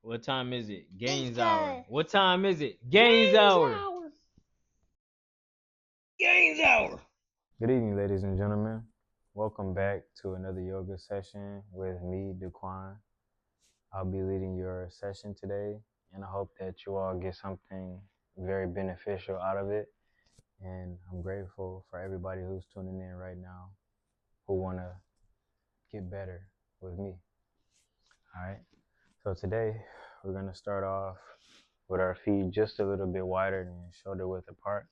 What time is it? It's Gainzhr. good. What time is it? Gainzhr. Gainzhr. Good evening, ladies and gentlemen. Welcome back to another yoga session with me, DeQuan. I'll be leading your session today, and I hope that you all get something very beneficial out of it. And I'm grateful for everybody who's tuning in right now who want to get better with me. All right. So today we're going to start off with our feet just a little bit wider than shoulder width apart.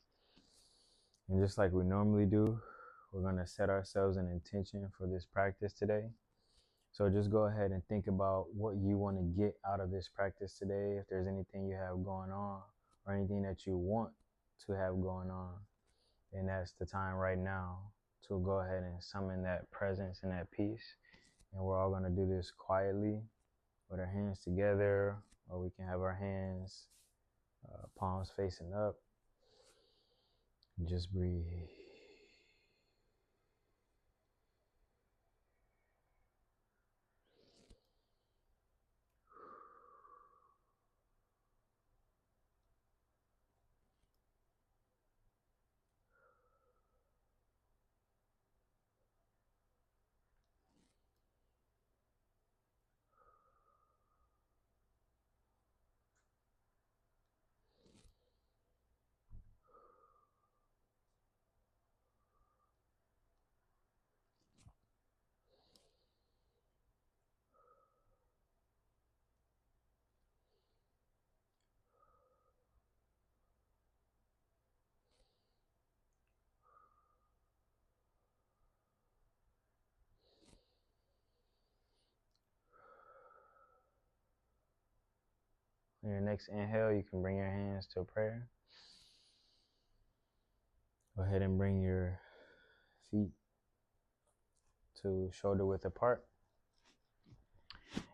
And just like we normally do, we're going to set ourselves an intention for this practice today. So just go ahead and think about what you want to get out of this practice today. If there's anything you have going on or anything that you want to have going on, then that's the time right now to go ahead and summon that presence and that peace. And we're all going to do this quietly with our hands together, or we can have our hands palms facing up. Just breathe. On your next inhale, you can bring your hands to a prayer. Go ahead and bring your feet to shoulder width apart.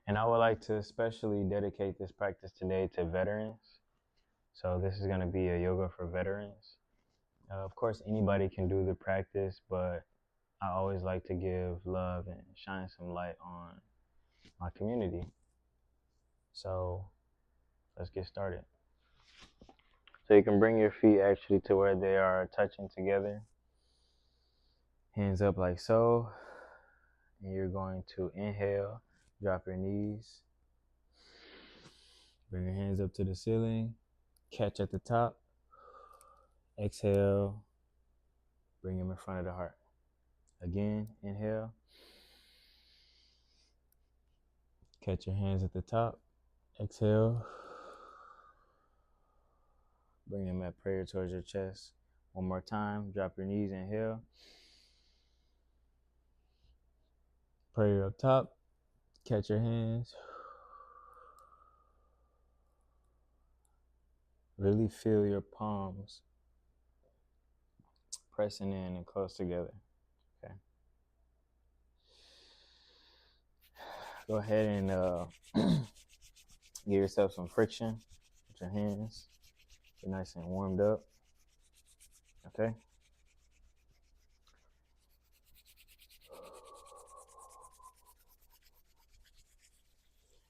And I would like to especially dedicate this practice today to veterans. So this is going to be a yoga for veterans. Of course, anybody can do the practice, but I always like to give love and shine some light on my community. So let's get started. So you can bring your feet actually to where they are touching together. Hands up like so. And you're going to inhale, drop your knees. Bring your hands up to the ceiling. Catch at the top. Exhale. Bring them in front of the heart. Again, inhale. Catch your hands at the top. Exhale. Bring them at prayer towards your chest. One more time. Drop your knees. Inhale. Prayer up top. Catch your hands. Really feel your palms pressing in and close together. Okay. Go ahead and give yourself some friction with your hands. Get nice and warmed up. Okay.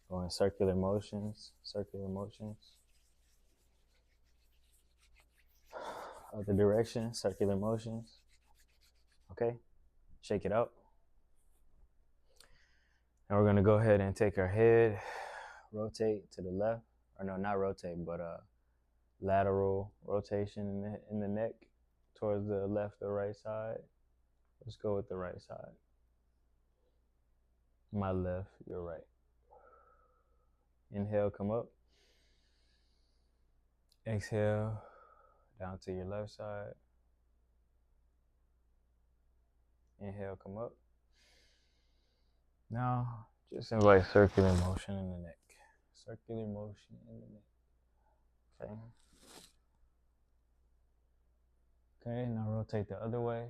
Go in circular motions. Other direction, circular motions. Okay. Shake it out. And we're gonna go ahead and take our head, rotate to the left, or no, not rotate, but lateral rotation in the neck towards the left or right side. Let's go with the right side. My left, your right. Inhale, come up. Exhale, down to your left side. Inhale, come up. Now, just invite circular motion in the neck. Circular motion in the neck. Okay. Okay, now rotate the other way.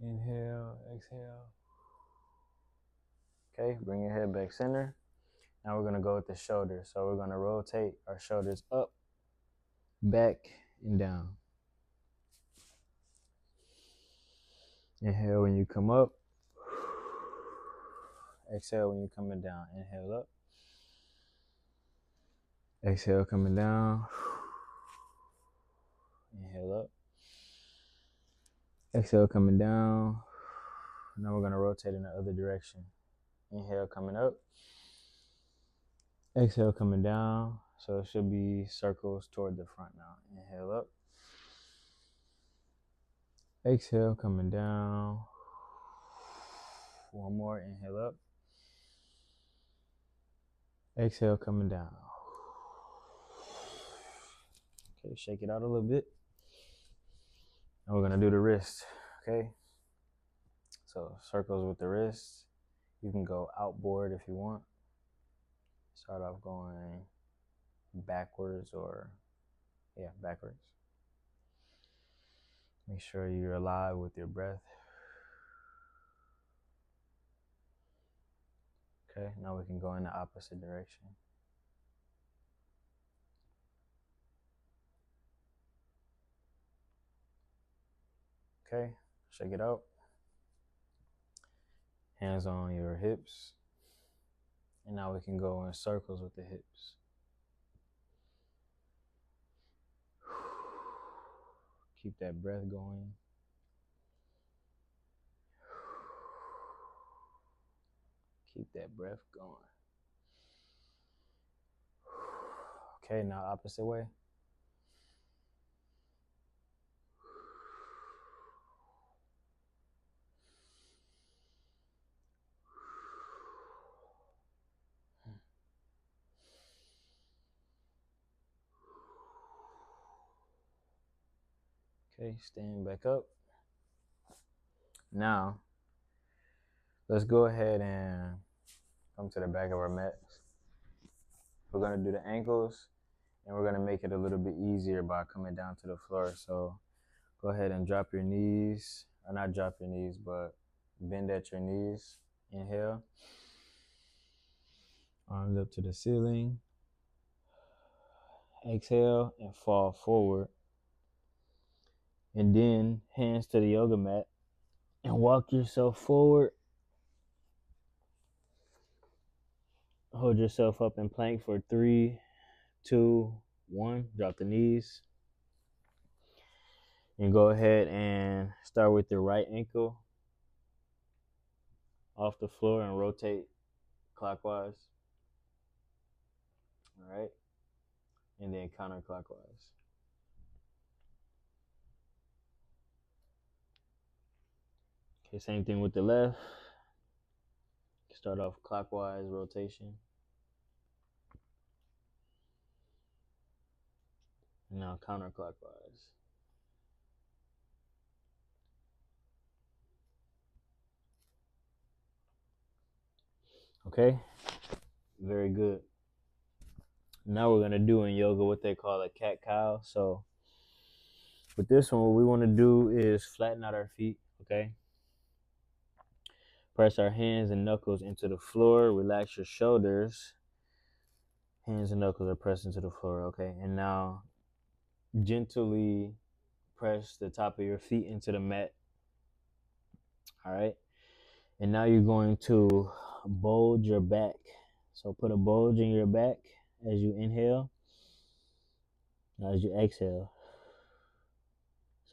Inhale, exhale. Okay, bring your head back center. Now we're going to go with the shoulders. So we're going to rotate our shoulders up, back, and down. Inhale when you come up. Exhale when you're coming down. Inhale up. Exhale coming down. Inhale up. Exhale coming down. Now we're going to rotate in the other direction. Inhale coming up. Exhale coming down. So it should be circles toward the front now. Inhale up. Exhale coming down. One more. Inhale up. Exhale coming down. Okay, shake it out a little bit. And we're going to do the wrist. Okay. So circles with the wrist. You can go outboard if you want. Start off going backwards or, backwards. Make sure you're alive with your breath. Okay, now we can go in the opposite direction. Okay, shake it out. Hands on your hips. And now we can go in circles with the hips. Keep that breath going. Keep that breath going. Okay, now opposite way. Okay, stand back up. Now, let's go ahead and come to the back of our mats. We're going to do the ankles, and we're going to make it a little bit easier by coming down to the floor. So go ahead and drop your knees, or not drop your knees, but bend at your knees. Inhale. Arms up to the ceiling. Exhale and fall forward. And then hands to the yoga mat and walk yourself forward. Hold yourself up in plank for 3, 2, 1. Drop the knees. And go ahead and start with your right ankle off the floor and rotate clockwise. All right. And then counterclockwise. Okay, same thing with the left. Start off clockwise rotation. And now counterclockwise. Okay, very good. Now we're gonna do in yoga what they call a cat-cow. So with this one, what we want to do is flatten out our feet. Okay. Press our hands and knuckles into the floor. Relax your shoulders. Hands and knuckles are pressed into the floor. Okay, and now gently press the top of your feet into the mat. All right. And now you're going to bulge your back. So put a bulge in your back as you inhale, as you exhale.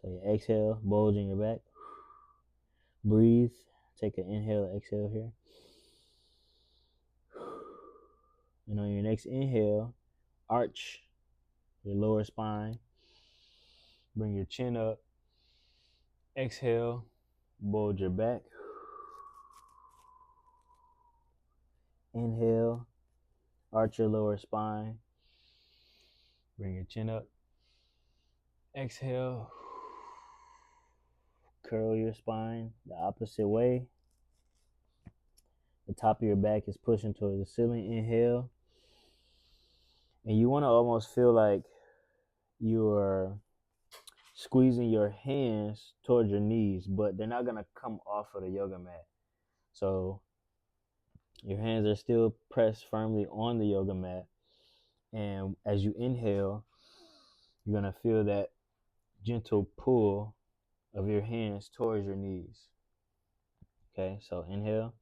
So you exhale, bulge in your back. Breathe. Take an inhale, exhale here. And on your next inhale, arch your lower spine. Bring your chin up. Exhale, bulge your back. Inhale, arch your lower spine. Bring your chin up. Exhale, curl your spine the opposite way. The top of your back is pushing towards the ceiling. Inhale. And you want to almost feel like you are squeezing your hands towards your knees, but they're not going to come off of the yoga mat. So Your hands are still pressed firmly on the yoga mat. And as you inhale, you're going to feel that gentle pull of your hands towards your knees. Okay, so inhale.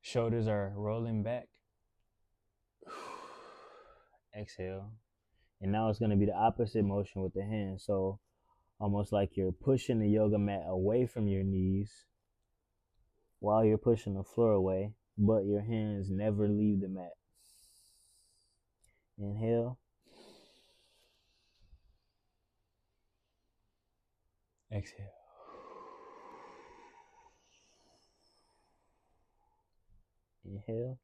Shoulders are rolling back. Exhale. And now it's going to be the opposite motion with the hands. So almost like you're pushing the yoga mat away from your knees while you're pushing the floor away, but your hands never leave the mat. Inhale. Exhale. Inhale.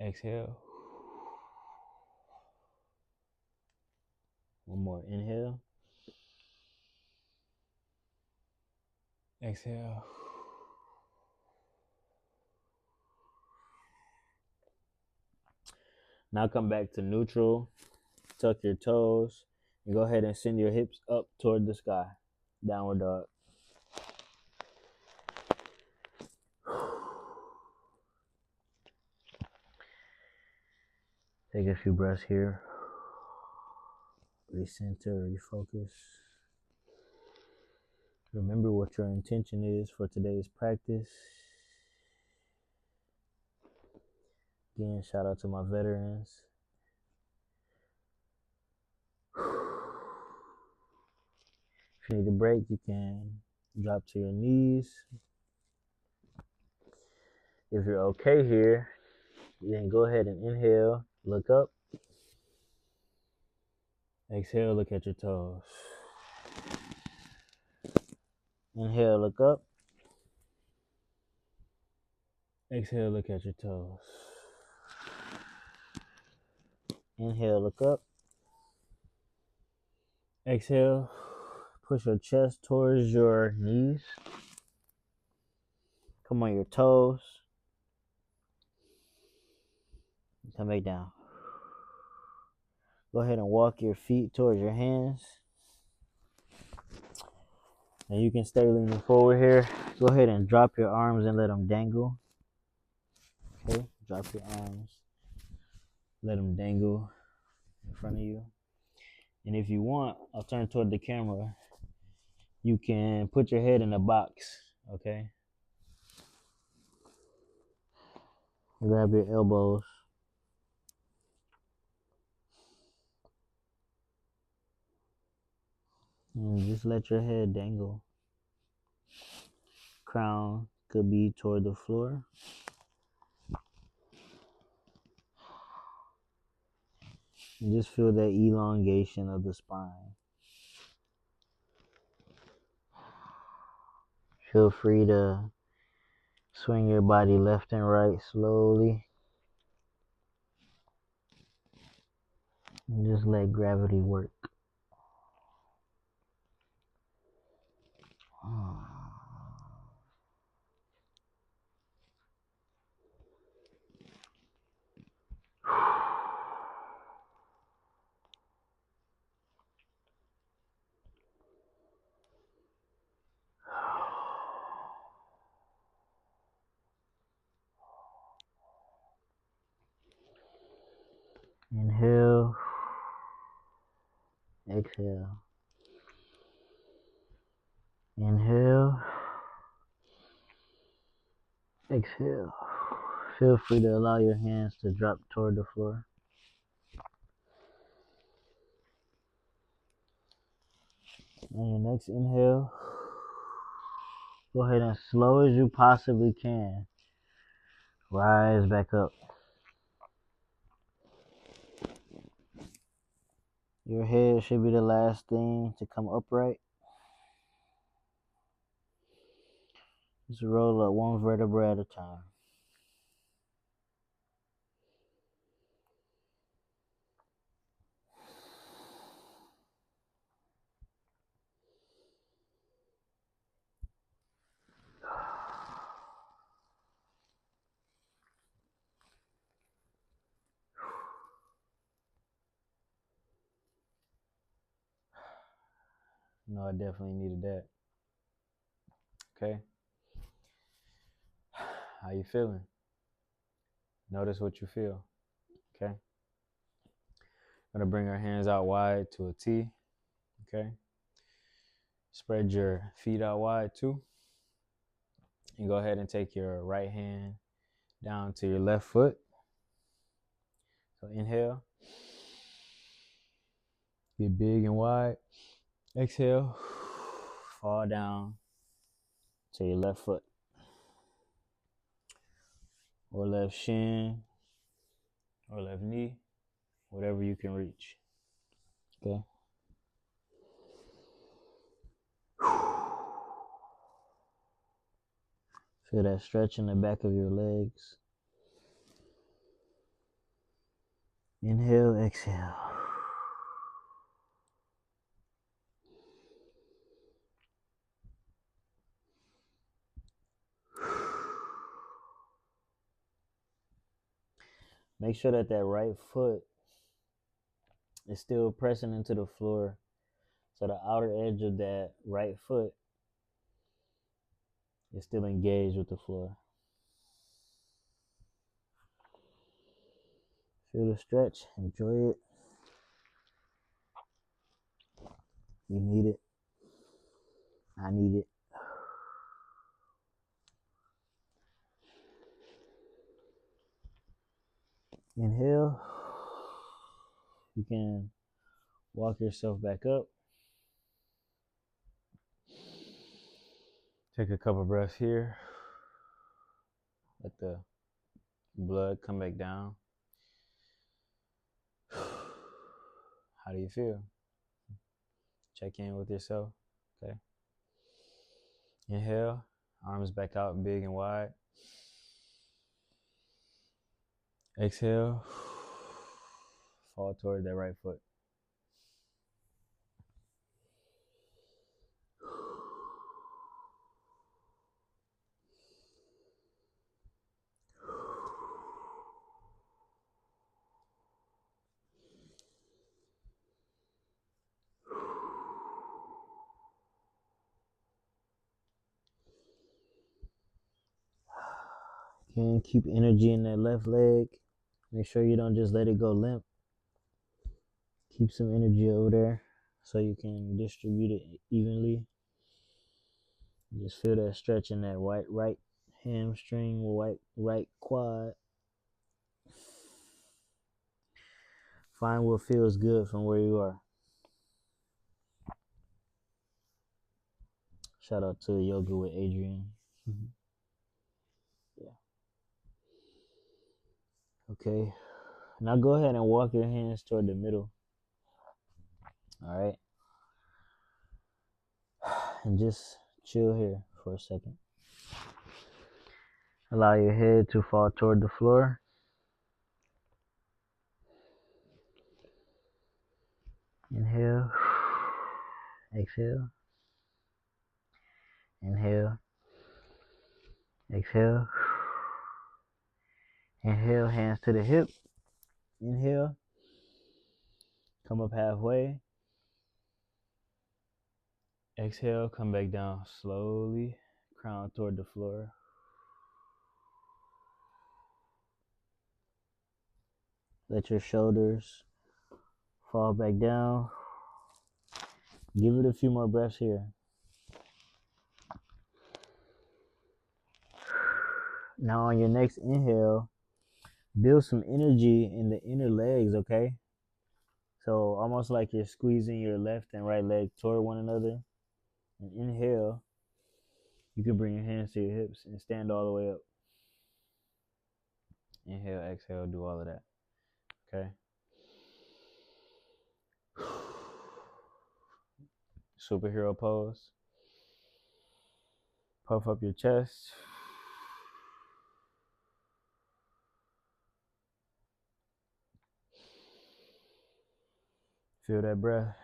Exhale. One more. Inhale. Exhale. Now come back to neutral. Tuck your toes. And go ahead and send your hips up toward the sky. Downward dog. Take a few breaths here. Recenter, refocus. Remember what your intention is for today's practice. Again, shout out to my veterans. If you need a break, you can drop to your knees. If you're okay here, then go ahead and inhale, look up. Exhale, look at your toes. Inhale, look up. Exhale, look at your toes. Inhale, look up. Exhale, push your chest towards your knees. Come on your toes. Come back down. Go ahead and walk your feet towards your hands. And you can stay leaning forward here. Go ahead and drop your arms and let them dangle. Okay, drop your arms. Let them dangle in front of you. And if you want, I'll turn toward the camera. You can put your head in a box, okay? Grab your elbows. And just let your head dangle. Crown could be toward the floor. And just feel that elongation of the spine. Feel free to swing your body left and right slowly. And just let gravity work. Inhale. Exhale. Inhale. Exhale. Feel free to allow your hands to drop toward the floor. On your next inhale, go ahead and slow as you possibly can, rise back up. Your head should be the last thing to come upright. Just roll up one vertebra at a time. No, I definitely needed that. Okay. How you feeling? Notice what you feel. Okay. Gonna bring our hands out wide to a T. Okay. Spread your feet out wide too. And go ahead and take your right hand down to your left foot. So inhale. Get big and wide. Exhale. Fall down to your left foot. Or left shin. Or left knee. Whatever you can reach. Okay. Feel that stretch in the back of your legs. Inhale, exhale. Make sure that that right foot is still pressing into the floor. So the outer edge of that right foot is still engaged with the floor. Feel the stretch. Enjoy it. You need it. I need it. Inhale. You can walk yourself back up. Take a couple breaths here. Let the blood come back down. How do you feel? Check in with yourself. Okay. Inhale. Arms back out big and wide. Exhale. Fall toward that right foot. Again, keep energy in that left leg. Make sure you don't just let it go limp. Keep some energy over there so you can distribute it evenly. Just feel that stretch in that right hamstring, right quad. Find what feels good from where you are. Shout out to Yoga with Adrian. Yeah. Okay. Now go ahead and walk your hands toward the middle. All right. And just chill here for a second. Allow your head to fall toward the floor. Inhale. Exhale. Inhale. Exhale. Inhale, hands to the hip. Inhale. Come up halfway. Exhale, come back down slowly. Crown toward the floor. Let your shoulders fall back down. Give it a few more breaths here. Now on your next inhale, build some energy in the inner legs, okay? So almost like you're squeezing your left and right leg toward one another. And inhale, you can bring your hands to your hips and stand all the way up. Inhale, exhale, do all of that, okay? Superhero pose. Puff up your chest. Feel that breath.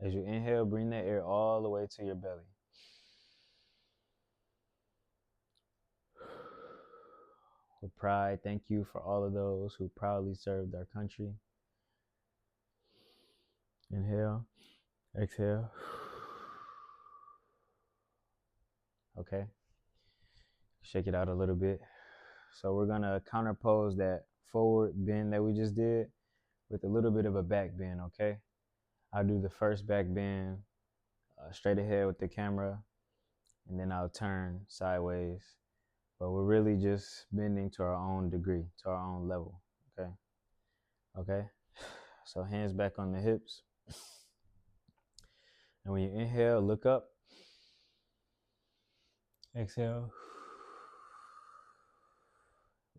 As you inhale, bring that air all the way to your belly. With pride, thank you for all of those who proudly served our country. Inhale, exhale. Okay. Shake it out a little bit. So we're gonna counterpose that forward bend that we just did with a little bit of a back bend, okay? I'll do the first back bend straight ahead with the camera, and then I'll turn sideways. But we're really just bending to our own degree, to our own level, okay? Okay? So hands back on the hips. And when you inhale, look up. Exhale.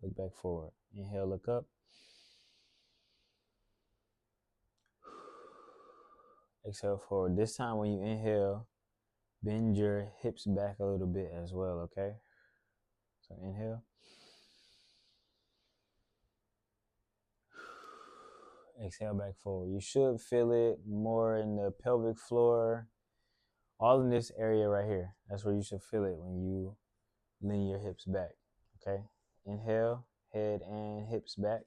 Look back forward. Inhale, look up. Exhale forward. This time when you inhale, bend your hips back a little bit as well, okay? So inhale. Exhale back forward. You should feel it more in the pelvic floor, all in this area right here. That's where you should feel it when you lean your hips back, okay? Inhale, head and hips back.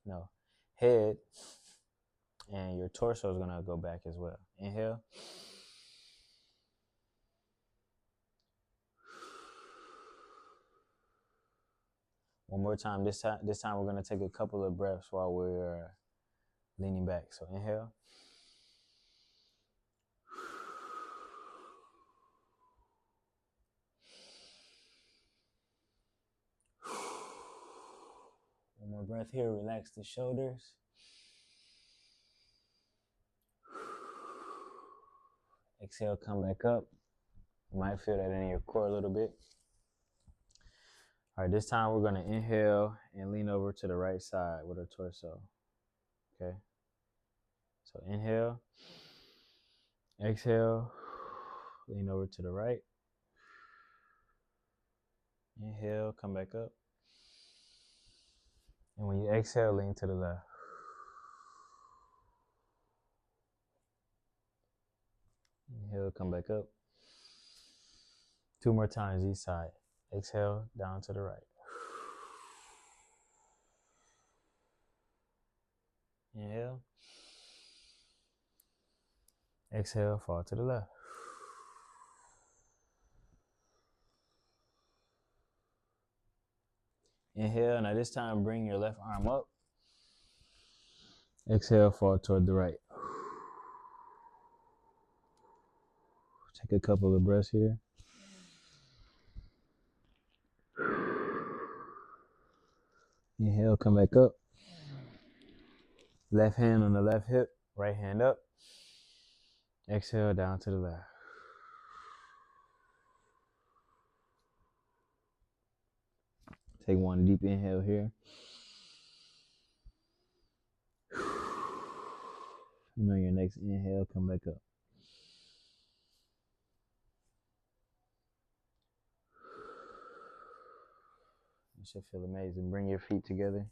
No, head and your torso is gonna go back as well. Inhale. One more time. This time we're gonna take a couple of breaths while we're leaning back. So inhale. One more breath here. Relax the shoulders. Exhale, come back up. You might feel that in your core a little bit. All right, this time we're gonna inhale and lean over to the right side with our torso, okay? So inhale, exhale, lean over to the right. Inhale, come back up. And when you exhale, lean to the left. Inhale, come back up. 2 more times each side. Exhale, down to the right. Inhale. Exhale, fall to the left. Inhale, now this time bring your left arm up. Exhale, fall toward the right. Take a couple of breaths here. Inhale, come back up. Left hand on the left hip, right hand up. Exhale, down to the left. Take one deep inhale here. And on your next inhale, come back up. You should feel amazing. Bring your feet together.